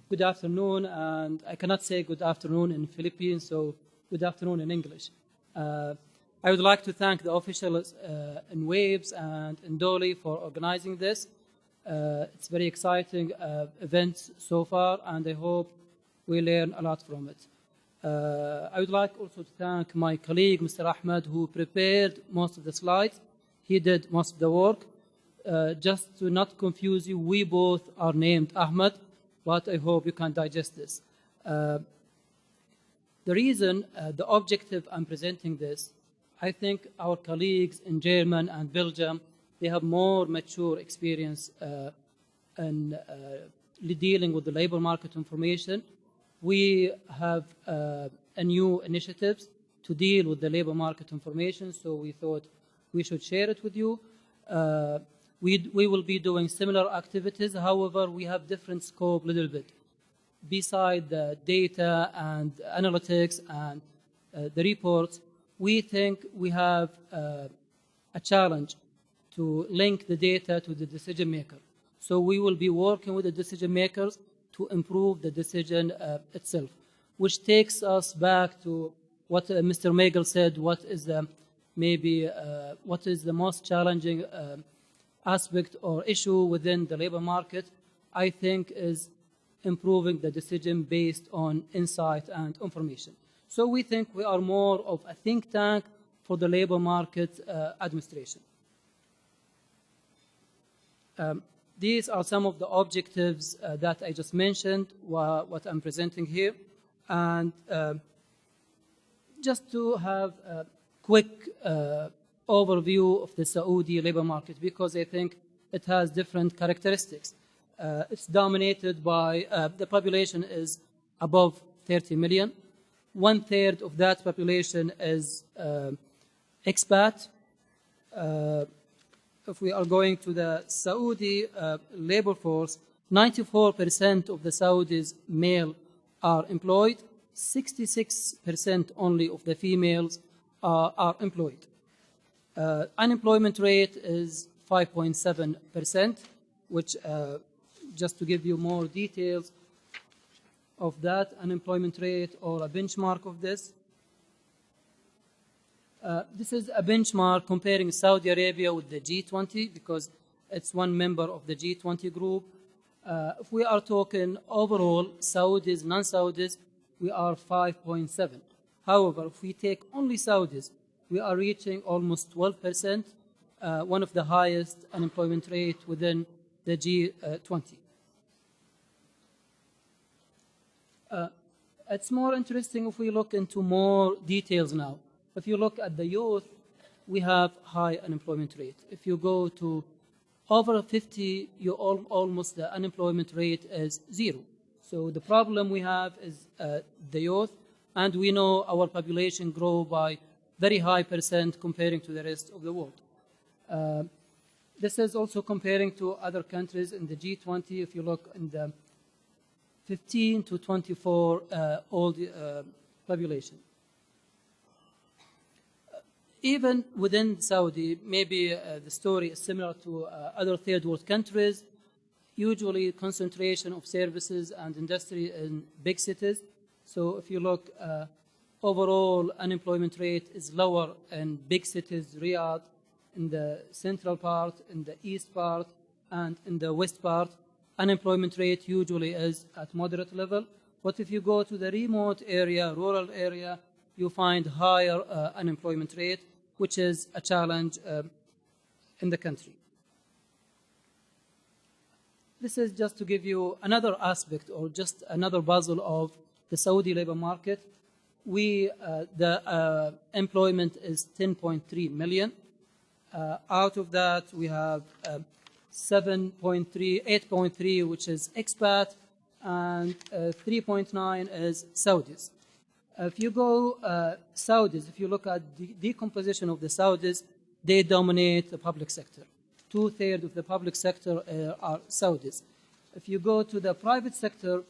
good afternoon, and I cannot say good afternoon in Philippines, so good afternoon in English. I would like to thank the officials in WAPES and in Dolly for organizing this. It's very exciting event so far, and I hope we learn a lot from it. I would like also to thank my colleague, Mr. Ahmed, who prepared most of the slides. He did most of the work. Just to not confuse you, we both are named Ahmed, but I hope you can digest this. The reason, the objective I'm presenting this, I think our colleagues in Germany and Belgium, they have more mature experience in dealing with the labor market information. We have a new initiatives to deal with the labor market information, so we thought we should share it with you. We will be doing similar activities, however, we have different scope a little bit. Beside the data and analytics and the reports, we think we have a challenge to link the data to the decision maker. So we will be working with the decision makers to improve the decision itself, which takes us back to what Mr. Miguel said, what is the most challenging aspect or issue within the labor market, I think is improving the decision based on insight and information. So we think we are more of a think tank for the labor market administration. These are some of the objectives that I just mentioned, what I'm presenting here. And just to have a quick overview of the Saudi labor market, because I think it has different characteristics. It's dominated by, the population is above 30 million. 1/3 of that population is expat. If we are going to the Saudi labor force, 94% of the Saudis male are employed, 66% only of the females are employed. Unemployment rate is 5.7%, which just to give you more details of that unemployment rate or a benchmark of this. This is a benchmark comparing Saudi Arabia with the G20 because it's one member of the G20 group. If we are talking overall Saudis, non-Saudis, we are 5.7. However, if we take only Saudis, we are reaching almost 12%, one of the highest unemployment rate within the G20. It's more interesting if we look into more details now. If you look at the youth, we have high unemployment rate. If you go to over 50, almost the unemployment rate is 0. So the problem we have is the youth, and we know our population grow by very high percent comparing to the rest of the world. This is also comparing to other countries in the G20. If you look in the 15 to 24 old population. Even within Saudi, maybe the story is similar to other third world countries, usually concentration of services and industry in big cities. So if you look, overall unemployment rate is lower in big cities, Riyadh, in the central part, in the east part, and in the west part. Unemployment rate usually is at moderate level. But if you go to the remote area, rural area, you find higher unemployment rate, which is a challenge in the country. This is just to give you another aspect or just another puzzle of the Saudi labor market. The employment is 10.3 million. Out of that, we have 8.3, which is expat, and 3.9 is Saudis. If you go Saudis, if you look at the decomposition of the Saudis, they dominate the public sector. 2/3 of the public sector are Saudis. If you go to the private sector,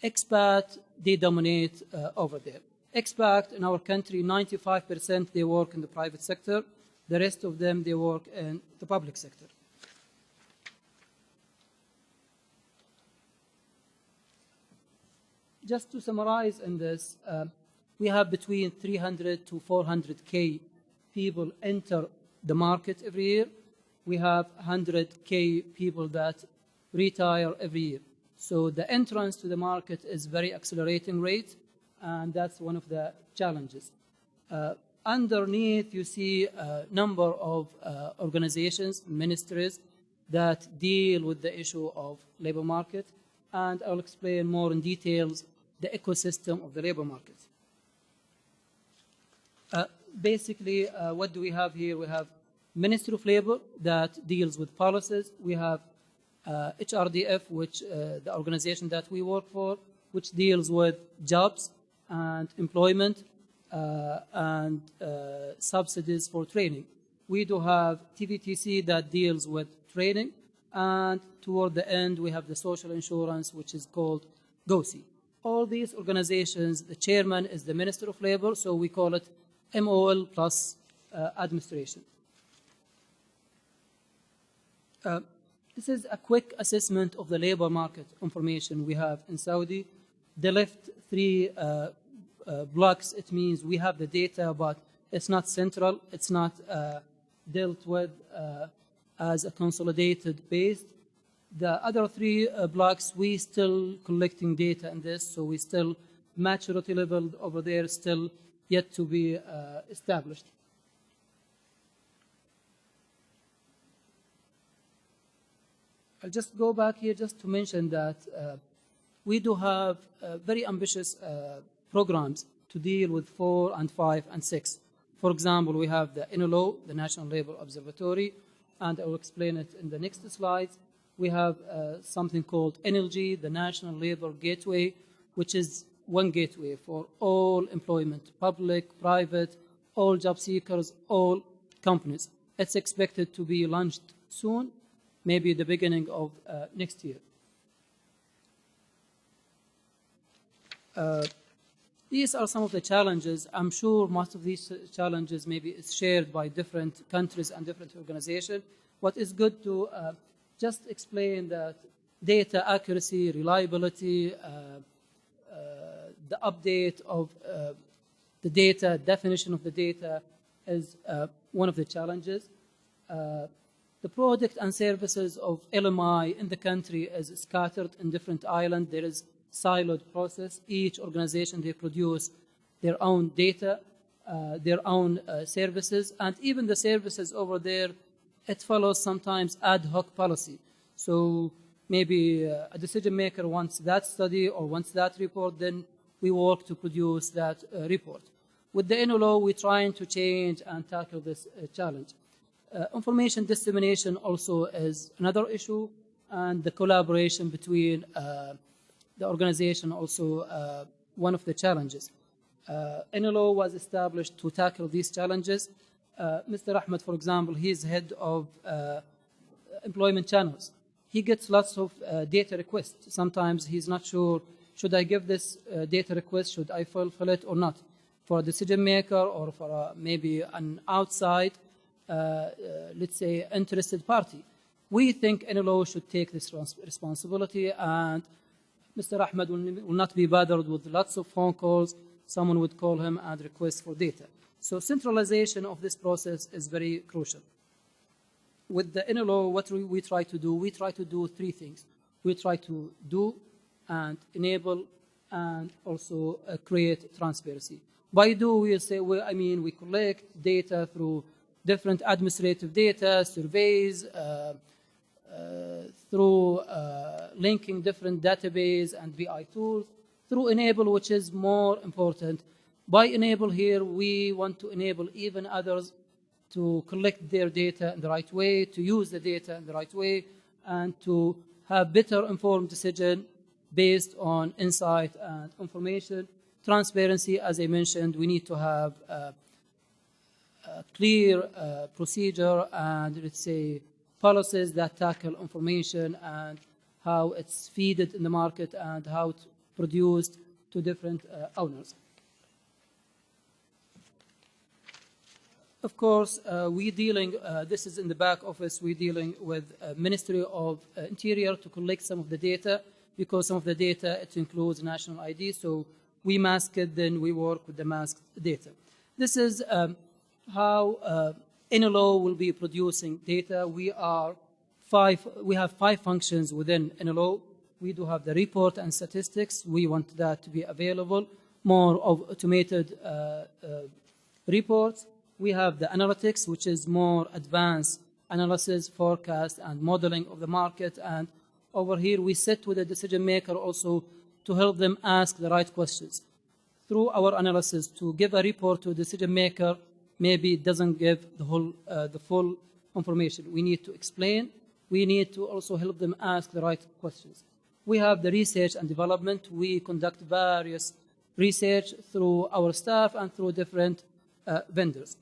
expat, they dominate over there. Expat in our country, 95% they work in the private sector. The rest of them, they work in the public sector. just to summarize in this, we have between 300 to 400K people enter the market every year. We have 100K people that retire every year. So the entrance to the market is very accelerating rate, and that's one of the challenges. Underneath, you see a number of organizations, ministries that deal with the issue of labor market, and I'll explain more in details the ecosystem of the labor market. Basically, what do we have here? We have Ministry of Labor that deals with policies. We have HRDF, which the organization that we work for, which deals with jobs and employment and subsidies for training. We do have TVTC that deals with training, and toward the end we have the social insurance, which is called GOSI. All these organizations, the chairman is the Minister of Labor, so we call it MOLplus administration. This is a quick assessment of the labor market information we have in Saudi. The left three blocks, it means we have the data, but it's not central, it's not dealt with as a consolidated base. The other three blocks, we still collecting data in this, so we still maturity level over there still yet to be established. I'll just go back here just to mention that we do have very ambitious programs to deal with 4 and 5 and 6. For example, we have the NLO, the National Labor Observatory, and I will explain it in the next slides. We have something called NLG, the National Labor Gateway, which is one gateway for all employment, public, private, all job seekers, all companies. It's expected to be launched soon, maybe the beginning of next year. These are some of the challenges. I'm sure most of these challenges maybe is shared by different countries and different organizations. What is good to just explain that data accuracy, reliability, the update of the data, definition of the data is one of the challenges. The product and services of LMI in the country is scattered in different islands. There is siloed process. Each organization, they produce their own data, their own services, and even the services over there, it follows sometimes ad hoc policy. So maybe a decision maker wants that study or wants that report, then we work to produce that report. With the NLO, we're trying to change and tackle this challenge. Information dissemination also is another issue, and the collaboration between the organization also one of the challenges. NLO was established to tackle these challenges. Mr. Ahmed, for example, he's head of employment channels. He gets lots of data requests. Sometimes he's not sure, should I give this data request, should I fulfill it or not? For a decision maker or for maybe an outside, let's say, interested party. We think NLO should take this responsibility, and Mr. Ahmed will not be bothered with lots of phone calls. Someone would call him and request for data. So centralization of this process is very crucial. With the NLO, what we try to do, we try to do three things. We try to do and enable and also create transparency. By do, we say, I mean, we collect data through different administrative data, surveys, through linking different database and BI tools, through enable, which is more important. By enable here, we want to enable even others to collect their data in the right way, to use the data in the right way, and to have better informed decision based on insight and information. Transparency, as I mentioned, we need to have a clear procedure and, let's say, policies that tackle information and how it's feeded in the market and how it's produced to different owners. Of course, we're dealing, this is in the back office, we're dealing with Ministry of Interior to collect some of the data. because some of the data, it includes national ID, so we mask it, then we work with the masked data. This is how NLO will be producing data. We have 5 functions within NLO. We do have the report and statistics. We want that to be available, more of automated reports. We have the analytics, which is more advanced analysis, forecast, and modeling of the market. And over here, we sit with the decision maker also to help them ask the right questions. Through our analysis, to give a report to a decision maker, maybe it doesn't give the full information. We need to explain. We need to also help them ask the right questions. We have the research and development. We conduct various research through our staff and through different vendors.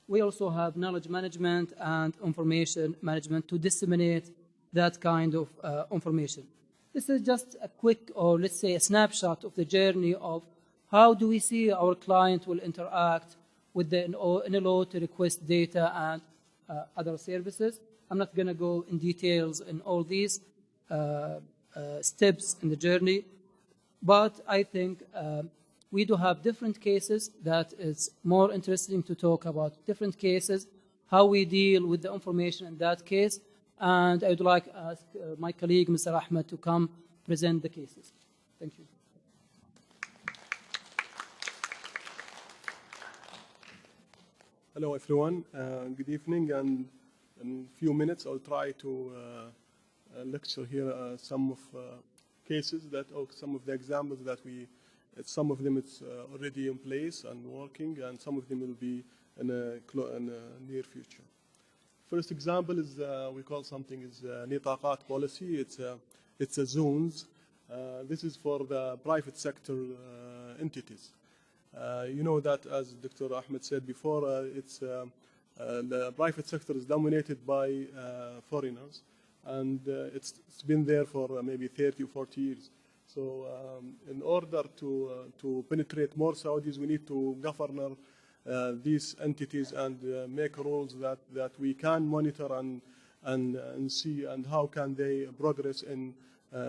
We also have knowledge management and information management to disseminate that kind of information. This is just a quick, or let's say a snapshot of the journey of how do we see our client will interact with the NLO to request data and other services. I'm not going to go in details in all these steps in the journey, but I think we do have different cases that it's more interesting to talk about different cases, how we deal with the information in that case, and I would like to ask my colleague, Mr. Ahmed, to come present the cases. Thank you. Hello, everyone. Good evening. And in a few minutes, I'll try to lecture here some of cases that, or some of the examples that some of them it's already in place and working, and some of them will be in a near future. First example is we call something is Nitacat policy. It's a zones. This is for the private sector entities. You know that, as Dr. Ahmed said before, the private sector is dominated by foreigners, and it's been there for maybe 30 or 40 years. So in order to penetrate more Saudis, we need to govern these entities and make rules that we can monitor and see, and how can they progress in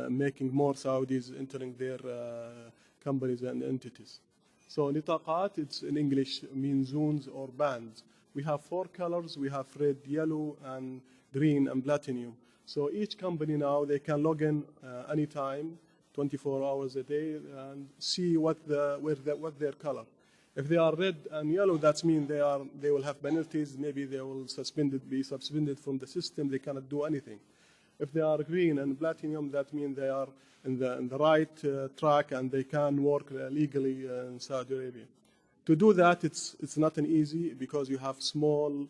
making more Saudis entering their companies and entities. So Nitacat, it's in English, means zones or bands. We have 4 colors. We have red, yellow, and green, and platinum. So each company now, they can log in anytime, 24 hours a day, and see what their color. If they are red and yellow, that means they will have penalties. Maybe they will be suspended from the system. They cannot do anything. If they are green and platinum, that means they are in the right track and they can work legally in Saudi Arabia. To do that, it's not an easy, because you have small,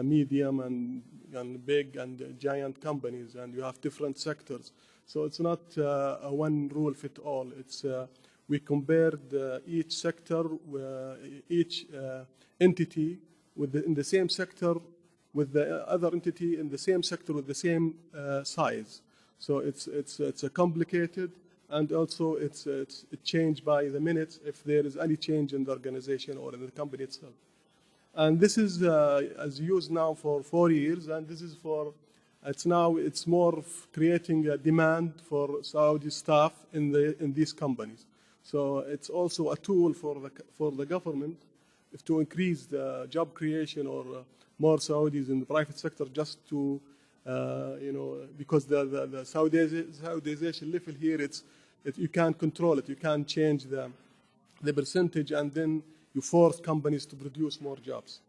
medium, and big and giant companies, and you have different sectors. So it's not a one rule fit all. It's we compared each sector, each entity in the same sector with the other entity in the same sector with the same size. So it's a complicated, and also it's changed by the minute if there is any change in the organization or in the company itself. And this is as used now for 4 years, and this is for it's more creating a demand for Saudi staff in these companies. So it's also a tool for the government to increase the job creation or more Saudis in the private sector, just to because the Saudization level here, you can't control it. You can't change the percentage, and then you force companies to produce more jobs.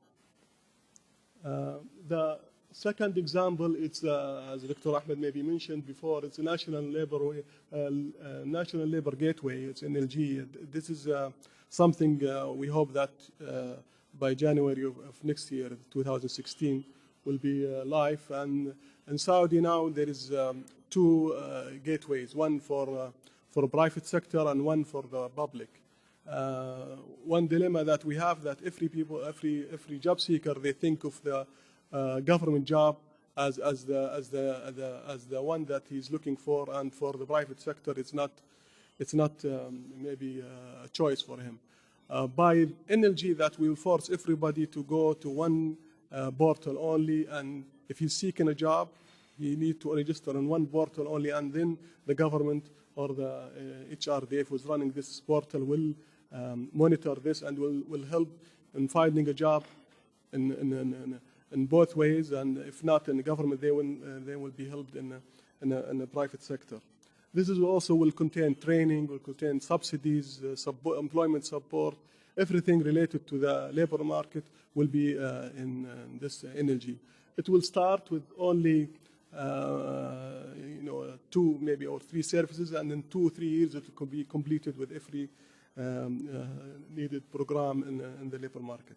The second example, it's as Dr. Ahmed maybe mentioned before, it's a national labor gateway. It's NLG. This is something we hope that by January of next year, 2016, will be live. And in Saudi now there is 2 gateways, one for private sector and one for the public. One dilemma that we have, that every job seeker, they think of the government job as the one that he's looking for, and for the private sector, it's not maybe a choice for him. By NLG, that will force everybody to go to one portal only, and if he's seeking a job, he need to register on one portal only, and then the government or the HRDF who's running this portal will monitor this and will help in finding a job in both ways, and if not in the government, they will be helped in the private sector. This is also will contain training, will contain subsidies, employment support, everything related to the labor market will be in this energy. It will start with only 2 maybe or 3 services, and in 2 or 3 years it could be completed with every needed program in the labor market.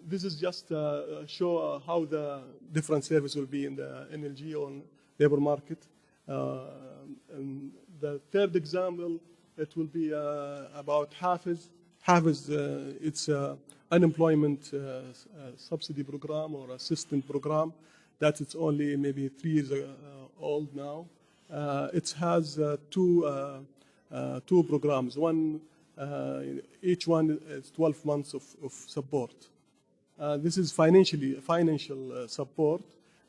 This is just show how the different services will be in the energy on labor market. And the third example, it will be about HAFIZ. HAFIZ, it's an unemployment subsidy program or assistance program that it's only maybe 3 years old now. It has two programs. One, each one is 12 months of support. This is financial support,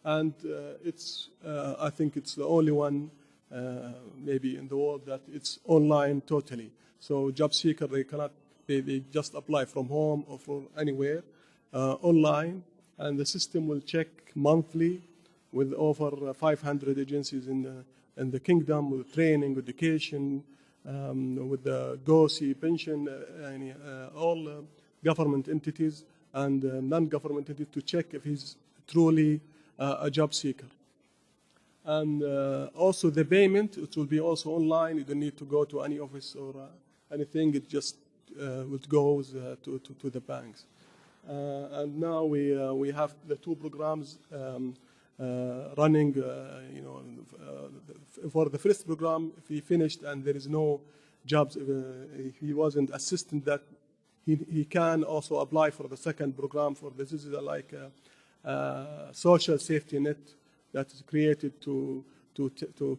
and it's I think it's the only one maybe in the world that it's online totally. So job seeker, they just apply from home or from anywhere online, and the system will check monthly with over 500 agencies in the kingdom, with training, education, with the GOSI, pension, all government entities and non-government entities to check if he's truly a job seeker. And also the payment, it will be also online. You don't need to go to any office or anything. It just goes to the banks. And now we have the 2 programs running. For the first program, if he finished and there is no jobs, if he wasn't assistant, that he can also apply for the second program. For this is like a social safety net that is created to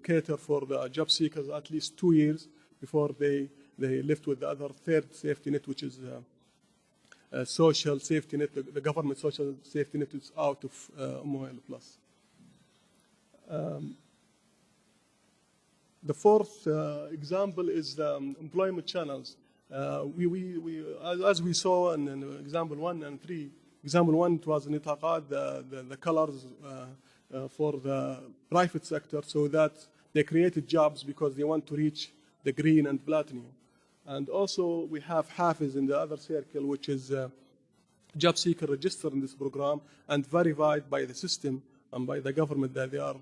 cater for the job seekers at least 2 years before they lift with the other third safety net, which is a social safety net. The government social safety net is out of MOLplus. The fourth example is the employment channels. As we saw in example 1 and 3, example 1 it was Nitacat, the colors for the private sector, so that they created jobs because they want to reach the green and platinum. And also we have HAFIZ in the other circle, which is job seeker registered in this program and verified by the system and by the government that they are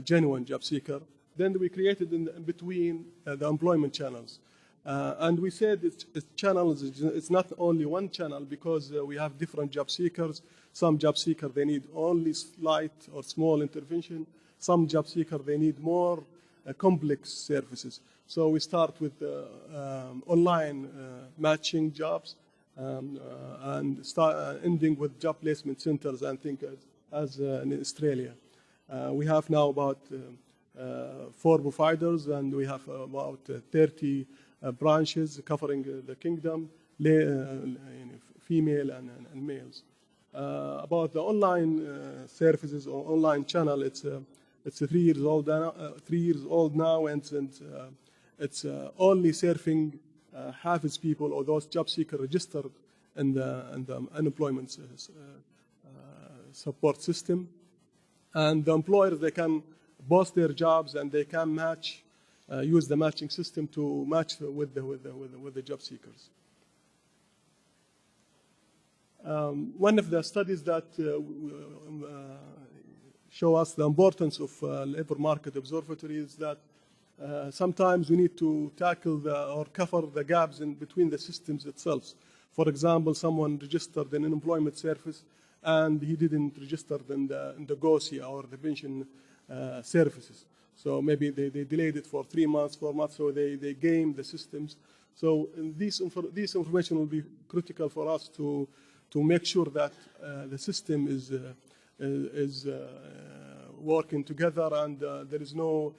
genuine job seeker. Then we created in between the employment channels. And we said it's not only one channel, because we have different job seekers. Some job seekers, they need only slight or small intervention. Some job seekers, they need more complex services. So we start with online matching jobs and ending with job placement centers, I think, as in Australia. We have now about 4 providers, and we have about 30 branches covering the kingdom, female and males. About the online services or online channel, it's 3 years old now. 3 years old now, and it's only serving HAFIZ people or those job seekers registered in the unemployment support system. And the employers, they can post their jobs and they can match, use the matching system to match with the job seekers. One of the studies that show us the importance of labor market observatory is that sometimes we need to tackle or cover the gaps in between the systems itself. For example, someone registered in an employment service and he didn't register in the GOSI or the pension services. So maybe they delayed it for 3 months, 4 months, so they game the systems. So this information will be critical for us to make sure that the system is working together and there is no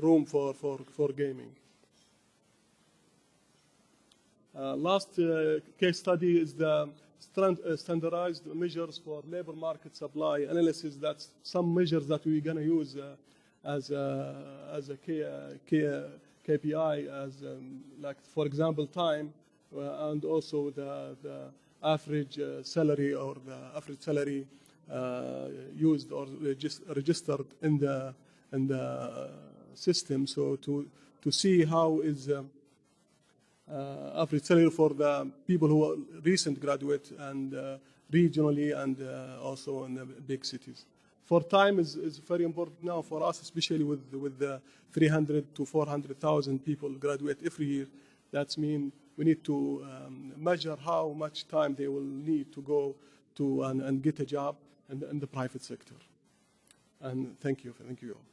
room for gaming. Last case study is the standardized measures for labor market supply analysis. That's some measures that we're going to use as a KPI, as like, for example, time, and also the average salary, or the average salary used or registered in the system. So to see how is average salary for the people who are recent graduate, and regionally, and also in the big cities. For time is very important now for us, especially with the 300 to 400,000 people graduate every year. That means we need to measure how much time they will need to go to and get a job in the private sector. And thank you all.